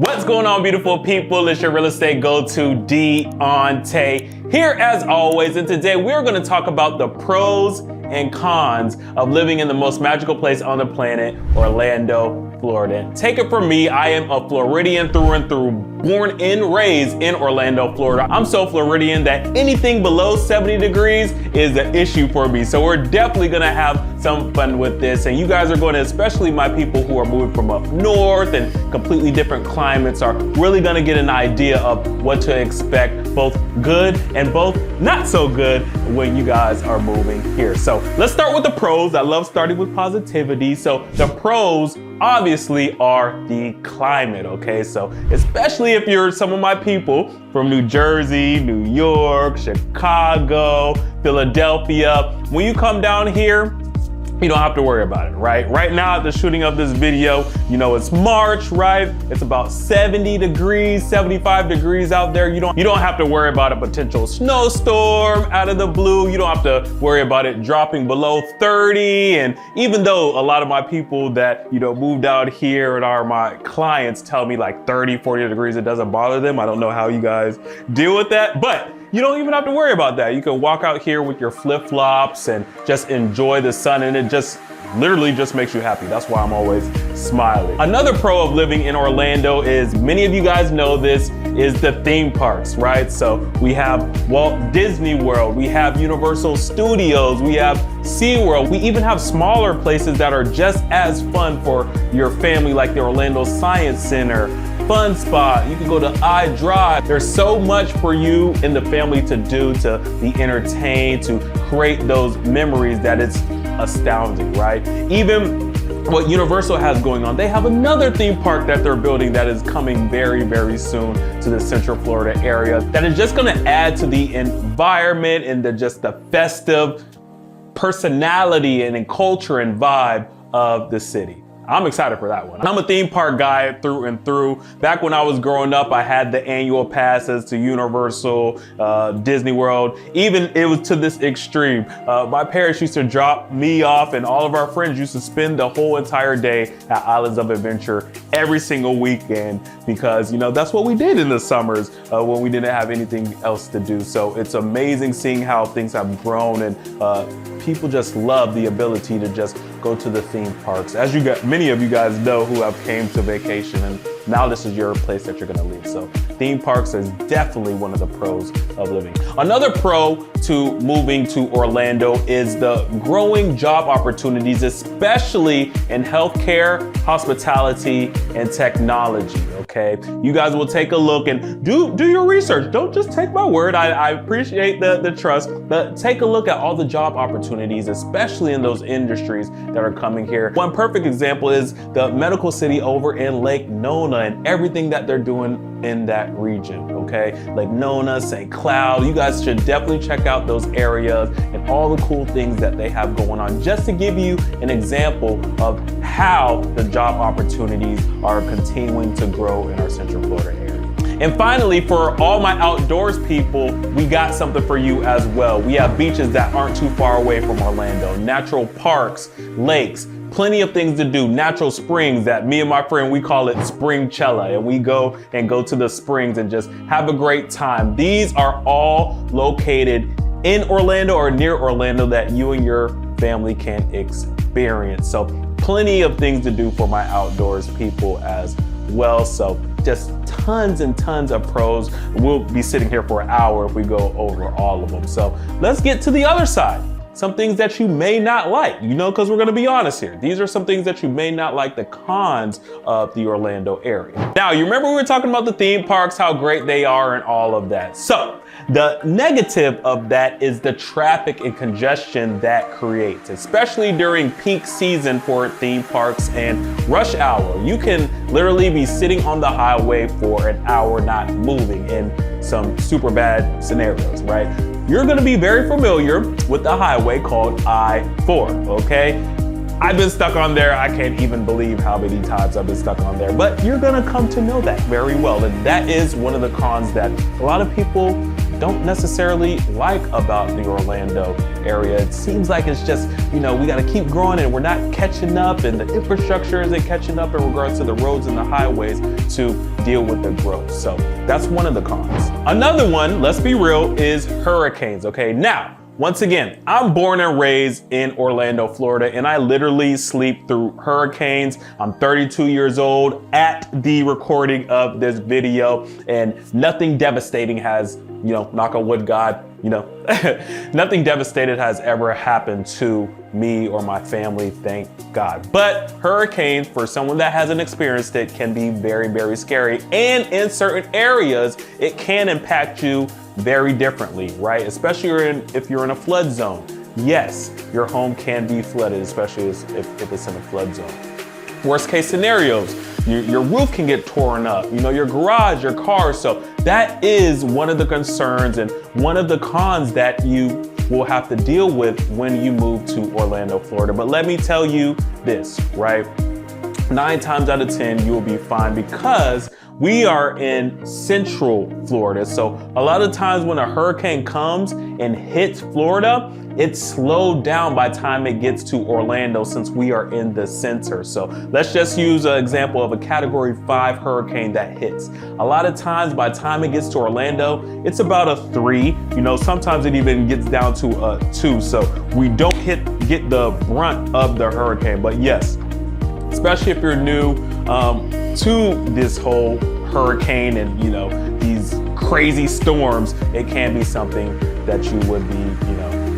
What's going on, beautiful people? It's your real estate go-to, Diante, here as always. And today we're going to talk about the pros and cons of living in the most magical place on the planet, Orlando, Florida. Take it from me, I am a Floridian through and through, born and raised in Orlando, Florida. I'm so Floridian that anything below 70 degrees is an issue for me. So we're definitely gonna have some fun with this. And you guys are going to, especially my people who are moving from up north and completely different climates, are really gonna get an idea of what to expect, both good and both not so good when you guys are moving here. So let's start with the pros. I love starting with positivity. So the pros obviously are the climate, okay? So especially if you're some of my people from New Jersey, New York, Chicago, Philadelphia, when you come down here, you don't have to worry about it, right? Right now at the shooting of this video, you know, it's March, right? It's about 70 degrees, 75 degrees out there. You don't have to worry about a potential snowstorm out of the blue. You don't have to worry about it dropping below 30. And even though a lot of my people that, you know, moved out here and are my clients tell me like 30, 40 degrees, it doesn't bother them. I don't know how you guys deal with that, but you don't even have to worry about that. You can walk out here with your flip-flops and just enjoy the sun, and it just literally just makes you happy. That's why I'm always smiling. Another pro of living in Orlando is, many of you guys know this, is the theme parks, right? So we have Walt Disney World, we have Universal Studios, we have SeaWorld. We even have smaller places that are just as fun for your family, like the Orlando Science Center, Fun Spot. You can go to iDrive. There's so much for you and the family to do, to be entertained, to create those memories, that it's astounding, right? Even what Universal has going on, they have another theme park that they're building that is coming very, very soon to the Central Florida area, that is just gonna add to the environment and the festive personality and culture and vibe of the city. I'm excited for that one. I'm a theme park guy through and through. Back when I was growing up, I had the annual passes to Universal, Disney World. Even it was to this extreme. My parents used to drop me off, and all of our friends used to spend the whole entire day at Islands of Adventure every single weekend, because, you know, that's what we did in the summers when we didn't have anything else to do. So it's amazing seeing how things have grown, and people just love the ability to just go to the theme parks. As you got, many of you guys know who have came to vacation, and now this is your place that you're gonna leave. So theme parks is definitely one of the pros of living. Another pro to moving to Orlando is the growing job opportunities, especially in healthcare, hospitality, and technology, okay? You guys will take a look and do your research. Don't just take my word. I appreciate the trust, but take a look at all the job opportunities, especially in those industries that are coming here. One perfect example is the medical city over in Lake Nona and everything that they're doing in that region, okay? Lake Nona, St. Cloud, you guys should definitely check out those areas and all the cool things that they have going on, just to give you an example of how the job opportunities are continuing to grow in our Central Florida area. And finally, for all my outdoors people, we got something for you as well. We have beaches that aren't too far away from Orlando, natural parks, lakes, plenty of things to do, natural springs that me and my friend, we call it Springcella, and we go to the springs and just have a great time. These are all located in Orlando or near Orlando that you and your family can experience. So plenty of things to do for my outdoors people as well. So just tons and tons of pros. We'll be sitting here for an hour if we go over all of them. So let's get to the other side. Some things that you may not like, you know, because we're going to be honest here. These are some things that you may not like, the cons of the Orlando area. Now, you remember we were talking about the theme parks, how great they are and all of that. So the negative of that is the traffic and congestion that creates, especially during peak season for theme parks and rush hour. You can literally be sitting on the highway for an hour not moving in some super bad scenarios, right? You're gonna be very familiar with the highway called I-4, okay? I've been stuck on there. I can't even believe how many times I've been stuck on there, but you're gonna come to know that very well. And that is one of the cons that a lot of people don't necessarily like about the Orlando area. It seems like it's just, you know, we gotta keep growing and we're not catching up, and the infrastructure isn't catching up in regards to the roads and the highways to deal with the growth. So that's one of the cons. Another one, let's be real, is hurricanes, okay? Now, once again, I'm born and raised in Orlando, Florida, and I literally sleep through hurricanes. I'm 32 years old at the recording of this video, and nothing devastating has, knock on wood, God, nothing devastating has ever happened to me or my family, thank God. But hurricanes, for someone that hasn't experienced it, can be very, very scary. And in certain areas, it can impact you very differently, right? Especially if you're in a flood zone. Yes, your home can be flooded, especially if it's in a flood zone. Worst case scenarios, your roof can get torn up, your garage, your car. So that is one of the concerns and one of the cons that you will have to deal with when you move to Orlando, Florida. But let me tell you this, right? 9 times out of 10, you will be fine because we are in central Florida. So a lot of times when a hurricane comes and hits Florida, it's slowed down by the time it gets to Orlando since we are in the center. So let's just use an example of a Category 5 hurricane that hits. A lot of times by the time it gets to Orlando, it's about a 3. Sometimes it even gets down to a 2. So we don't get the brunt of the hurricane. But yes, especially if you're new to this whole hurricane and these crazy storms, it can be something that you would be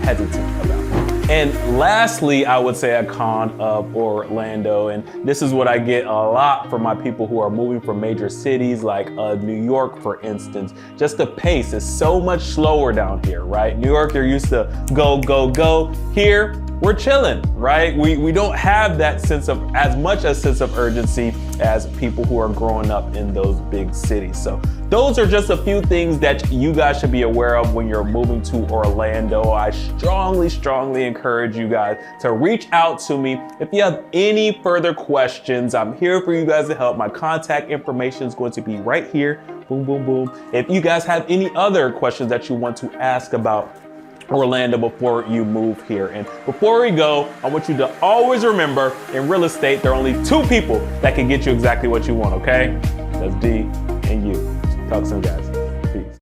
hesitant about. And lastly, I would say a con of Orlando, and this is what I get a lot from my people who are moving from major cities like New York, for instance. Just the pace is so much slower down here, right? New York, you're used to go, go, go. Here, we're chilling, right? We don't have that sense of urgency as people who are growing up in those big cities. So those are just a few things that you guys should be aware of when you're moving to Orlando. I strongly encourage you guys to reach out to me if you have any further questions. I'm here for you guys to help. My contact information is going to be right here. Boom, boom, boom. If you guys have any other questions that you want to ask about Orlando before you move here. And before we go, I want you to always remember, in real estate, there are only 2 people that can get you exactly what you want, okay? That's D and you. Talk soon, guys.